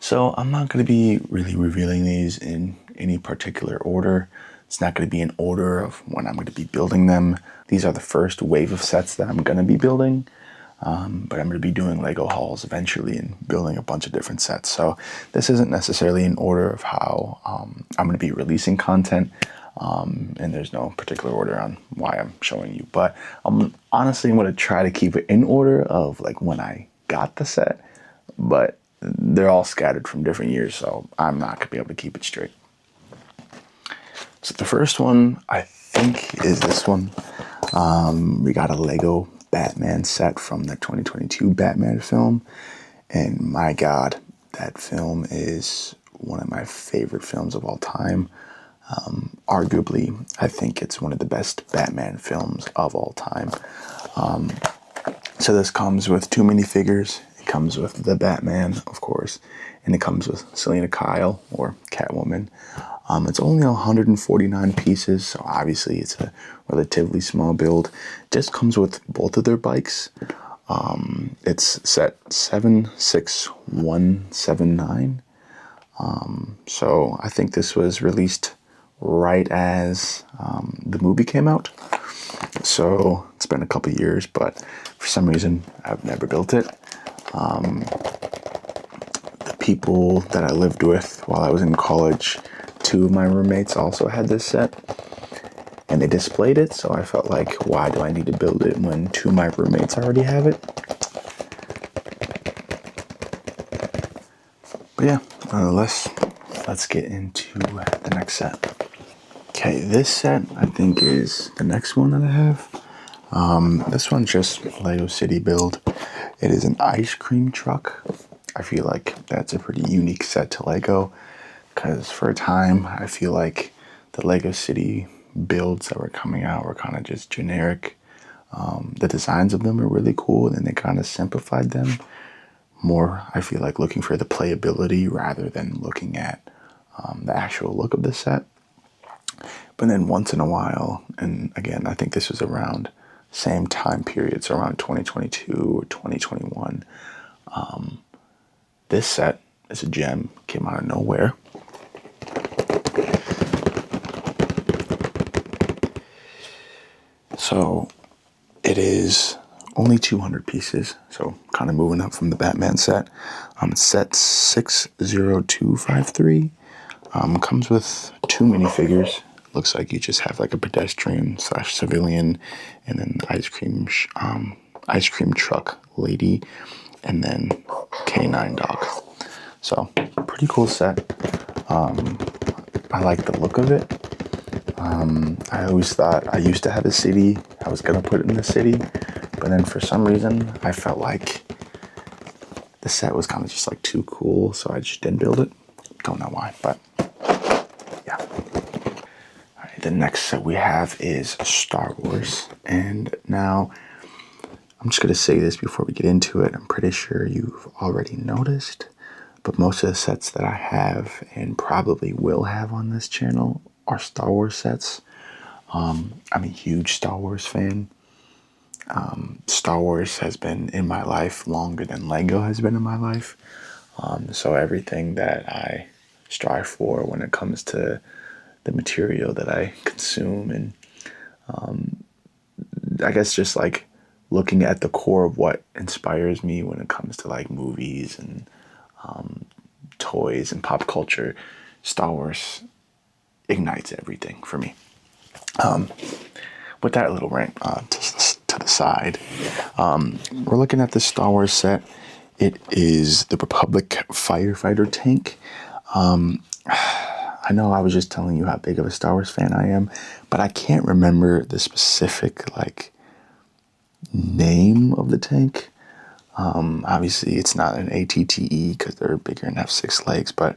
So I'm not going to be really revealing these in any particular order. It's not going to be in order of when I'm going to be building them. These are the first wave of sets that I'm going to be building. But I'm going to be doing Lego hauls eventually and building a bunch of different sets. So this isn't necessarily in order of how I'm going to be releasing content. And there's no particular order on why I'm showing you. But I'm honestly going to try to keep it in order of like when I got the set. But they're all scattered from different years, so I'm not going to be able to keep it straight. So the first one, I think, is this one. We got a Lego Batman set from the 2022 Batman film. And my God, that film is one of my favorite films of all time. Arguably, I think it's one of the best Batman films of all time. So this comes with 2 minifigures. It comes with the Batman, of course, and it comes with Selena Kyle, or Catwoman. It's only 149 pieces, so obviously it's a relatively small build. Just comes with both of their bikes. It's set 76179. So I think this was released right as the movie came out. So it's been a couple years, but for some reason I've never built it. The people that I lived with while I was in college, 2 of my roommates also had this set, and they displayed it, so I felt like, why do I need to build it when 2 of my roommates already have it? But yeah, let's get into the next set. Okay, this set I think is the next one that I have. This one's just Lego City build. It is an ice cream truck. I feel like that's a pretty unique set to Lego, because for a time I feel like the Lego City builds that were coming out were kind of just generic. The designs of them are really cool, and they kind of simplified them more. I feel like looking for the playability rather than looking at the actual look of the set. But then once in a while, and again, I think this was around same time period, so around 2022 or 2021, this set is a gem, came out of nowhere. So it is only 200 pieces, so kind of moving up from the Batman set. It's set 60253. Comes with 2 minifigures. Looks like you just have like a pedestrian / civilian, and then ice cream truck lady, and then canine dog. So pretty cool set. I like the look of it. I always thought I used to have a city. I was gonna put it in the city, but then for some reason I felt like the set was kind of just like too cool, so I just didn't build it. Don't know why, but yeah. All right, the next set we have is Star Wars, and now I'm just gonna say this before we get into it. I'm pretty sure you've already noticed, but most of the sets that I have and probably will have on this channel are Star Wars sets. I'm a huge Star Wars fan. Star Wars has been in my life longer than Lego has been in my life. So everything that I strive for when it comes to the material that I consume, and I guess just like looking at the core of what inspires me when it comes to like movies and toys and pop culture, Star Wars ignites everything for me. With that little rant to the side, we're looking at the Star Wars set. It is the Republic firefighter tank. I know I was just telling you how big of a Star Wars fan I am, but I can't remember the specific like name of the tank. Obviously it's not an ATTE because they're bigger and have 6 legs, but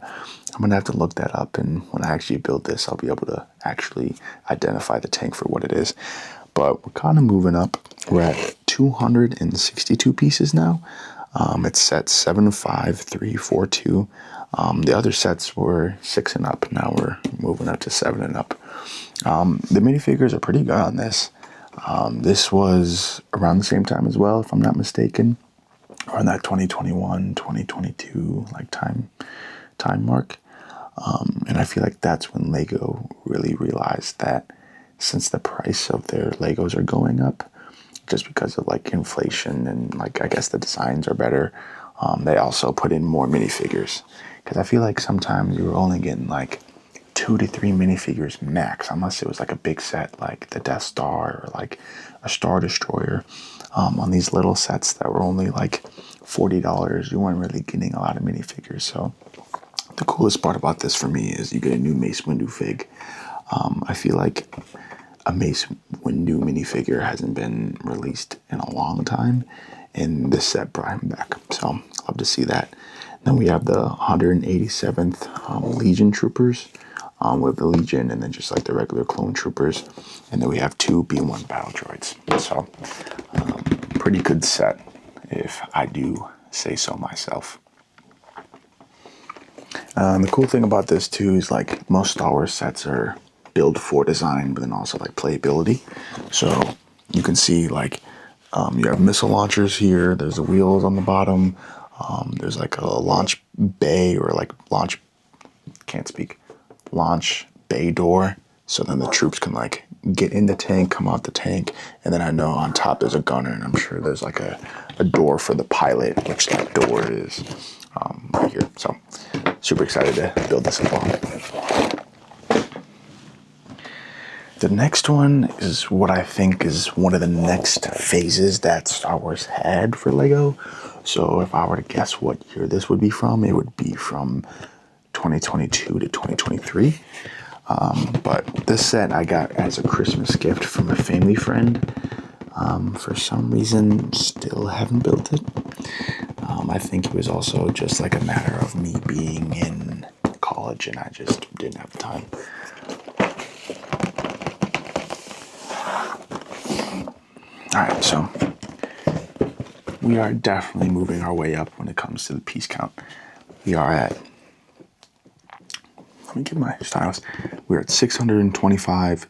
I'm gonna have to look that up, and when I actually build this I'll be able to actually identify the tank for what it is. But we're kind of moving up. We're at 262 pieces now. It's set 75342. The other sets were 6 and up. Now we're moving up to 7 and up. The minifigures are pretty good on this. This was around the same time as well, if I'm not mistaken. around that 2021, 2022 like time mark. And I feel like that's when Lego really realized that since the price of their Legos are going up, just because of like inflation and like I guess the designs are better, they also put in more minifigures. Because I feel like sometimes you were only getting like 2 to 3 minifigures max, unless it was like a big set like the Death Star or like a Star Destroyer. On these little sets that were only like $40, you weren't really getting a lot of minifigures. So the coolest part about this for me is you get a new Mace Windu fig. I feel like a Mace Windu minifigure hasn't been released in a long time, and this set brought him back. So love to see that. Then we have the 187th Legion troopers with the Legion, and then just like the regular clone troopers. And then we have 2 B1 battle droids. So pretty good set, if I do say so myself. The cool thing about this too is like most Star Wars sets are build for design, but then also like playability. So you can see like you have missile launchers here. There's the wheels on the bottom. There's like a launch bay or like launch bay door. So then the troops can like get in the tank, come out the tank, and then I know on top there's a gunner, and I'm sure there's like a door for the pilot, which that door is right here. So super excited to build this as well. The next one is what I think is one of the next phases that Star Wars had for Lego. So if I were to guess what year this would be from, it would be from 2022 to 2023. But this set I got as a Christmas gift from a family friend. For some reason, still haven't built it. I think it was also just like a matter of me being in college and I just didn't have the time. Alright, so we are definitely moving our way up when it comes to the piece count. We are at, let me get my stylus. We're at 625.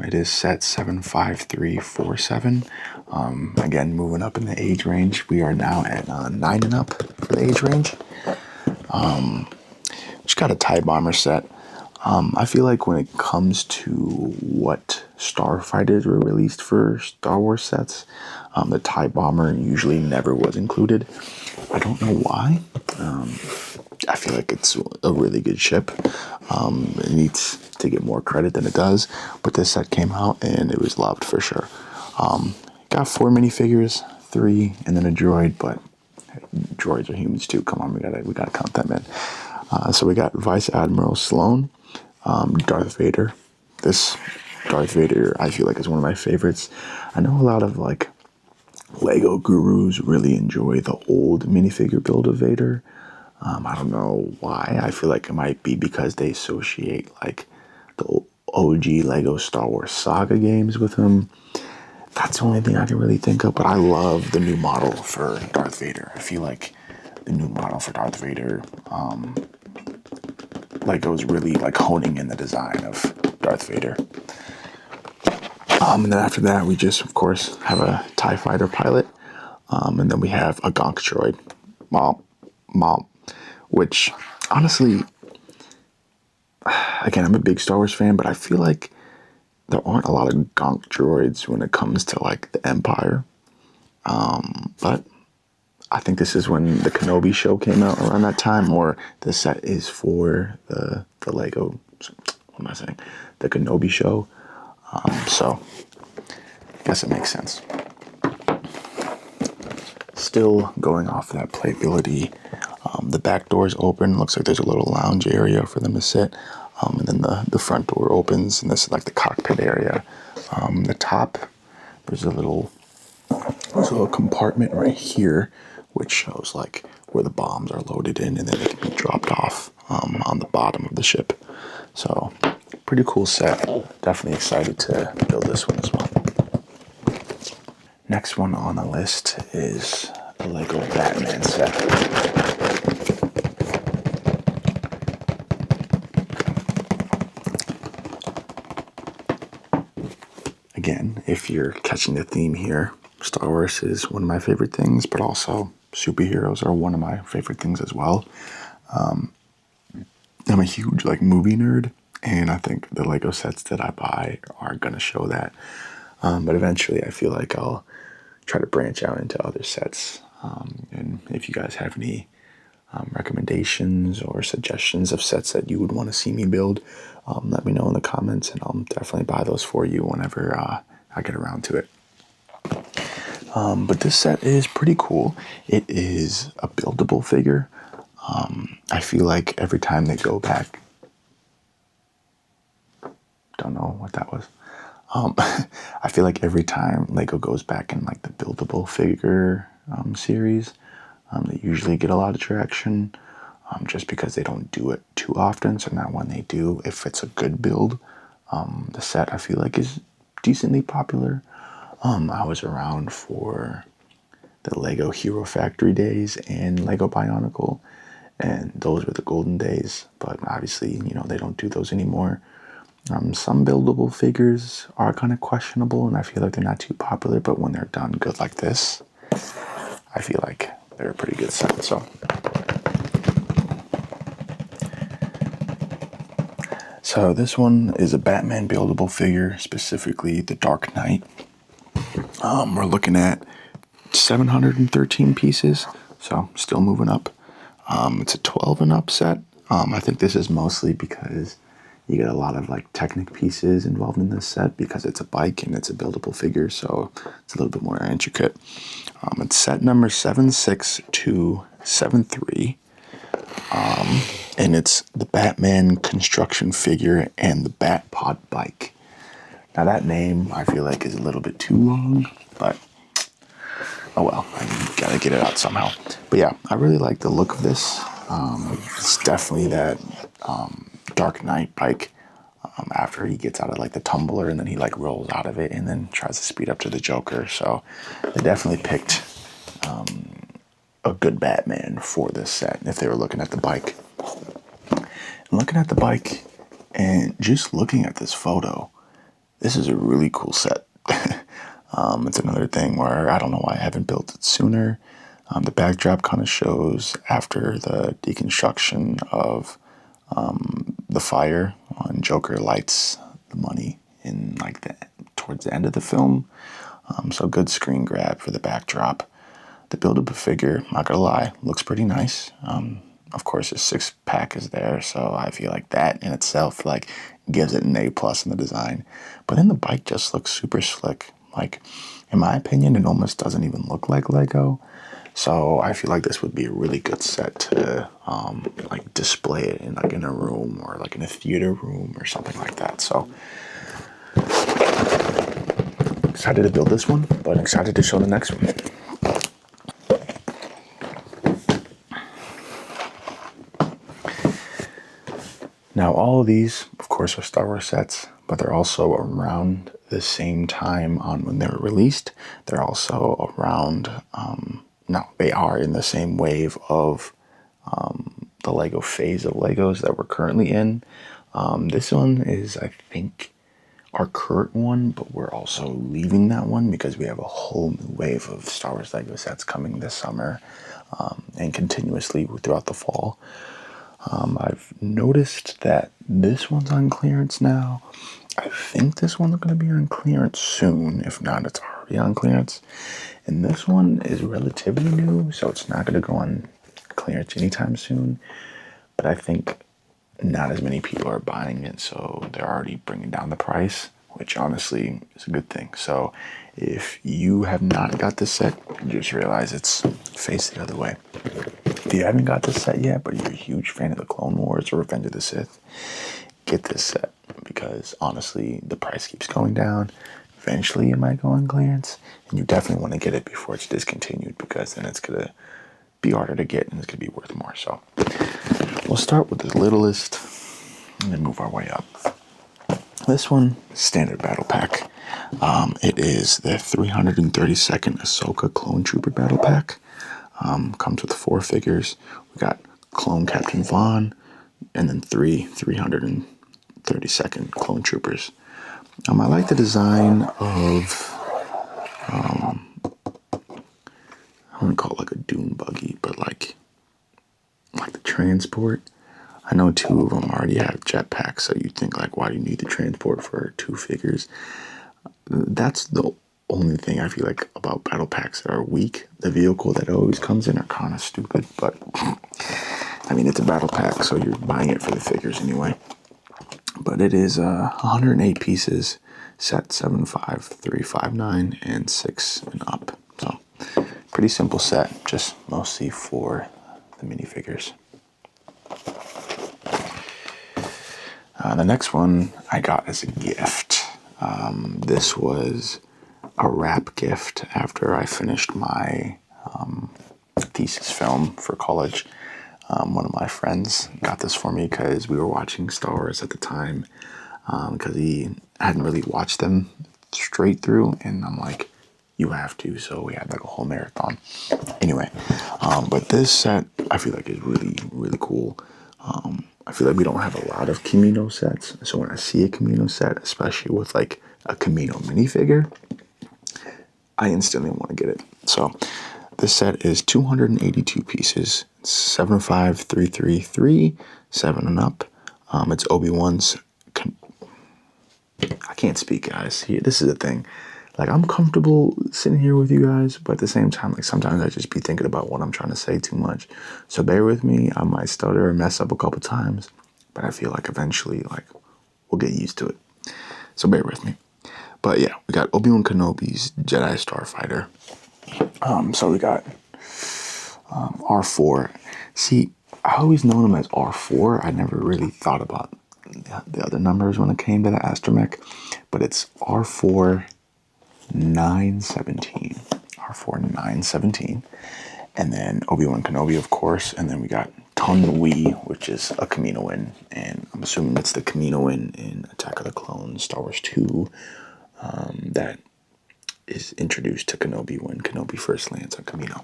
It is set 75347. Again, moving up in the age range. We are now at 9 and up for the age range. Just got a TIE Bomber set. I feel like when it comes to what starfighters were released for Star Wars sets, the TIE Bomber usually never was included. I don't know why. I feel like it's a really good ship. It needs to get more credit than it does, but this set came out and it was loved for sure. Got 4 minifigures, 3, and then a droid, but droids are humans too. Come on, we gotta count them in. So we got Vice Admiral Sloan, Darth Vader. This Darth Vader, I feel like, is one of my favorites. I know a lot of like Lego gurus really enjoy the old minifigure build of Vader. I don't know why. I feel like it might be because they associate like the OG Lego Star Wars Saga games with him. That's the only thing I can really think of, but I love the new model for Darth Vader. I feel like the new model for Darth Vader, Lego's really like honing in the design of Darth Vader. And then after that, we just, of course, have a TIE Fighter pilot. And then we have a Gonk droid, Mom, which honestly, again, I'm a big Star Wars fan, but I feel like there aren't a lot of Gonk droids when it comes to like the Empire. But I think this is when the Kenobi show came out around that time, or the set is for the Lego, what am I saying? The Kenobi show. So I guess it makes sense. Still going off that playability, the back door is open. Looks like there's a little lounge area for them to sit. And then the front door opens, and this is like the cockpit area. The top, there's a little compartment right here, which shows like where the bombs are loaded in, and then they can be dropped off on the bottom of the ship. So pretty cool set. Definitely excited to build this one as well. Next one on the list is the Lego Batman set. Again, if you're catching the theme here, Star Wars is one of my favorite things, but also superheroes are one of my favorite things as well. I'm a huge like movie nerd, and I think the Lego sets that I buy are gonna show that. But eventually, I feel like I'll try to branch out into other sets. And if you guys have any recommendations or suggestions of sets that you would want to see me build, let me know in the comments, and I'll definitely buy those for you whenever I get around to it. But this set is pretty cool. It is a buildable figure. I feel like every time they go back, don't know what that was. I feel like every time Lego goes back in like the buildable figure series, they usually get a lot of traction, just because they don't do it too often. So now when they do, if it's a good build, the set I feel like is decently popular. I was around for the Lego Hero Factory days and Lego Bionicle, and those were the golden days. But obviously, they don't do those anymore. Some buildable figures are kind of questionable, and I feel like they're not too popular, but when they're done good like this, I feel like they're a pretty good set. So this one is a Batman buildable figure, specifically the Dark Knight. We're looking at 713 pieces, so still moving up. It's a 12 and up set. I think this is mostly because you get a lot of like Technic pieces involved in this set because it's a bike and it's a buildable figure, so it's a little bit more intricate. It's set number 76273, and it's the Batman construction figure and the Batpod bike. Now that name I feel like is a little bit too long, but oh well, I gotta get it out somehow. But yeah, I really like the look of this. It's definitely that Dark Knight bike. After he gets out of like the tumbler and then he like rolls out of it and then tries to speed up to the Joker. So they definitely picked a good Batman for this set if they were looking at the bike. And looking at the bike and just looking at this photo, this is a really cool set. It's another thing where I don't know why I haven't built it sooner. The backdrop kind of shows after the deconstruction of the fire when Joker lights the money in like towards the end of the film. So good screen grab for the backdrop. The build-up figure, not gonna lie, looks pretty nice. Of course, his six-pack is there, so I feel like that in itself like gives it an A+ in the design. But then the bike just looks super slick. Like, in my opinion, it almost doesn't even look like Lego. So I feel like this would be a really good set to like display it in like in a room or like in a theater room or something like that. So excited to build this one, but excited to show the next one. Now all of these, of course, are Star Wars sets, but they're also around the same time on when they were released. They're also around, no, they are in the same wave of the Lego phase of Legos that we're currently in. This one is, I think, our current one, but we're also leaving that one because we have a whole new wave of Star Wars Lego sets coming this summer and continuously throughout the fall. I've noticed that this one's on clearance now. I think this one's going to be on clearance soon. If not, it's already on clearance. And this one is relatively new, so it's not going to go on clearance anytime soon. But I think not as many people are buying it, so they're already bringing down the price, which honestly is a good thing. So if you have not got this set, just realize it's faced the other way. If you haven't got this set yet, but you're a huge fan of the Clone Wars or Revenge of the Sith, get this set because honestly, the price keeps going down. Eventually, it might go on clearance, and you definitely want to get it before it's discontinued because then it's going to be harder to get and it's going to be worth more. So we'll start with the littlest and then move our way up. This one, standard battle pack. It is the 332nd Ahsoka Clone Trooper battle pack. Comes with 4 figures. We got Clone Captain Vaughn, and then 332nd Clone Troopers. I like the design of, wouldn't call it like a dune buggy, but like the transport. I know two of them already have jetpacks, so you think like, why do you need the transport for two figures? That's the only thing I feel like about battle packs that are weak. The vehicle that always comes in are kind of stupid, but I mean, it's a battle pack, so you're buying it for the figures anyway. But it is 108 pieces, set 75359 and 6 and up. So pretty simple set, just mostly for the minifigures. The next one I got as a gift. This was a wrap gift after I finished my thesis film for college. One of my friends got this for me because we were watching Star Wars at the time, because he hadn't really watched them straight through, and I'm like, you have to, so we had like a whole marathon. Anyway, but this set I feel like is really, really cool. I feel like we don't have a lot of Kamino sets, so when I see a Kamino set, especially with like a Kamino minifigure, I instantly want to get it. So this set is 282 pieces, 75333, 7 and up. It's Obi-Wan's. I can't speak, guys. This is the thing. Like, I'm comfortable sitting here with you guys, but at the same time, like, sometimes I just be thinking about what I'm trying to say too much. So bear with me. I might stutter or mess up a couple times, but I feel like eventually, like, we'll get used to it. So bear with me. But yeah, we got Obi-Wan Kenobi's Jedi Starfighter. So we got R4. See, I always known him as R4. I never really thought about the other numbers when it came to the astromech, but it's R4 917. R4 917. And then Obi-Wan Kenobi, of course. And then we got Ton Wee, which is a Kaminoan. And I'm assuming it's the Kaminoan in Attack of the Clones, Star Wars 2, that is introduced to Kenobi when Kenobi first lands on Kamino.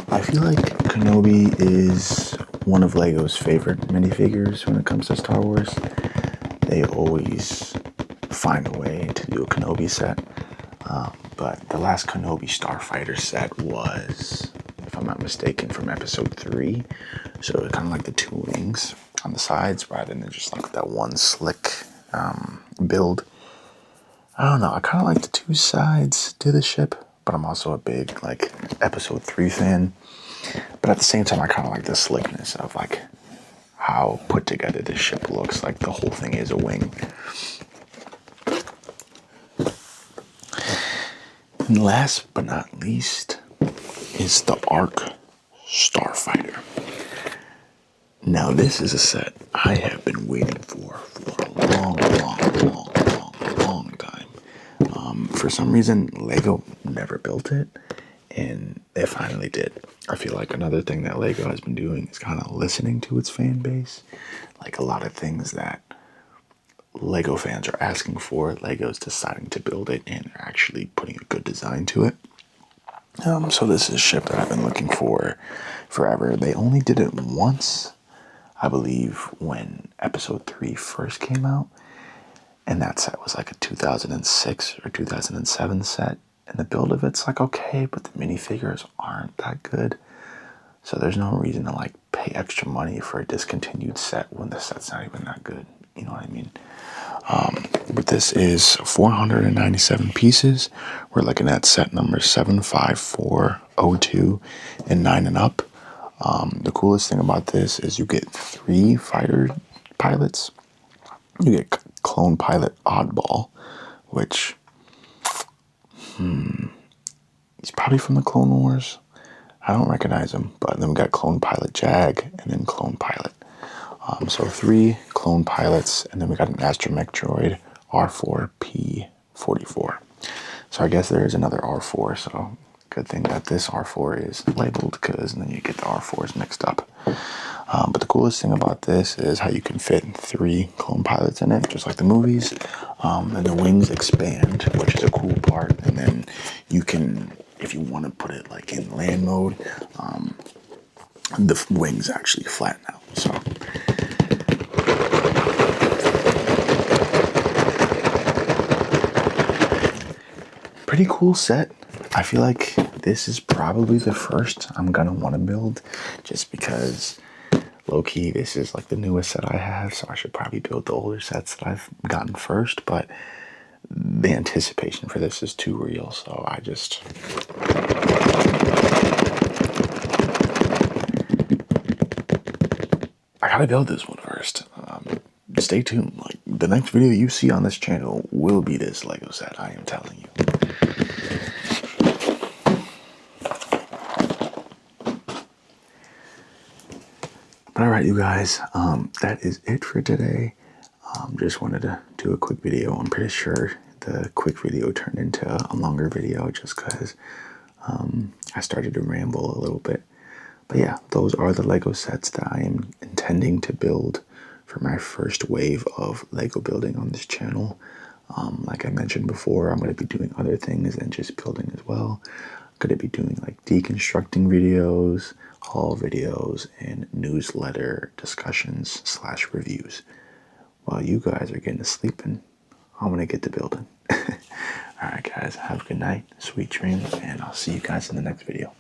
I feel like Kenobi is one of LEGO's favorite minifigures when it comes to Star Wars. They always find a way to do a Kenobi set. But the last Kenobi Starfighter set was, if I'm not mistaken, from episode 3. So it's kind of like the two wings on the sides rather than just like that one slick build. I don't know. I kind of like the two sides to the ship, but I'm also a big like episode 3 fan. But at the same time, I kind of like the slickness of like how put together this ship looks. Like the whole thing is a wing. And last but not least is the Arc Starfighter. Now this is a set I have been waiting for a long time. For some reason, LEGO never built it, and they finally did. I feel like another thing that LEGO has been doing is kind of listening to its fan base. Like a lot of things that LEGO fans are asking for, LEGO's deciding to build it, and they're actually putting a good design to it. So this is a ship that I've been looking for forever. They only did it once, I believe, when episode 3 first came out. And that set was like a 2006 or 2007 set. And the build of it's like okay, but the minifigures aren't that good. So there's no reason to like pay extra money for a discontinued set when the set's not even that good. You know what I mean? But this is 497 pieces. We're looking at set numbers 75402 and 9 and up. The coolest thing about this is you get 3 fighter pilots. You get Clone Pilot Oddball, which he's probably from the Clone Wars. I don't recognize him, but then we got Clone Pilot Jag and then Clone Pilot. So 3 clone pilots, and then we got an astromech droid, R4P44. So I guess there is another R4, so good thing that this R4 is labeled, because then you get the R4s mixed up. But the coolest thing about this is how you can fit 3 clone pilots in it, just like the movies. And the wings expand, which is a cool part. And then you can, if you want to put it like in land mode, the wings actually flatten out. So pretty cool set. I feel like this is probably the first I'm gonna want to build, just because low-key this is like the newest set I have, so I should probably build the older sets that I've gotten first, but the anticipation for this is too real, so I gotta build this one first. Stay tuned. Like, the next video you see on this channel will be this Lego set, I am telling you. But alright, you guys, that is it for today. Just wanted to do a quick video. I'm pretty sure the quick video turned into a longer video just because I started to ramble a little bit. But yeah, those are the Lego sets that I am intending to build for my first wave of Lego building on this channel. Like I mentioned before, I'm going to be doing other things than just building as well. I'm going to be doing like deconstructing videos, haul videos, and newsletter discussions / reviews. While you guys are getting to sleep, and I'm going to get to building. Alright guys, have a good night, sweet dreams, and I'll see you guys in the next video.